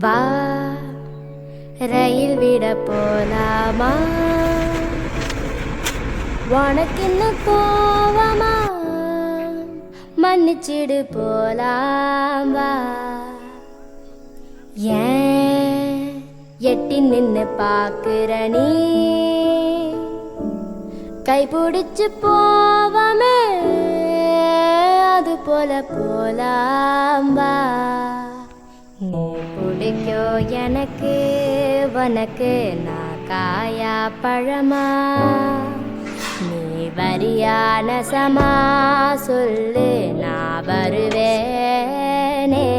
வா ரயில் விட போலாமா? உனக்கு இன்னும் கோவமா? மன்னிச்சிடு போலாம் வா. ஏன் எட்டி நின்னு பாக்குற நீ? கைபிடிச்சு போவமே அது போல போலாம் வா. நீ பிடிக்கும் எனக்கு, உனக்கு நான் காயா பழமா? நீ வரியான சமா சொல்லு, நான் வருவேனே.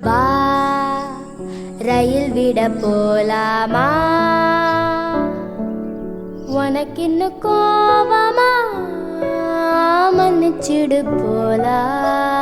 வா ரயில் விட போலாமா? உனக்கு இன்னும் கோவமா? மன்னிச்சிடு போலாம்.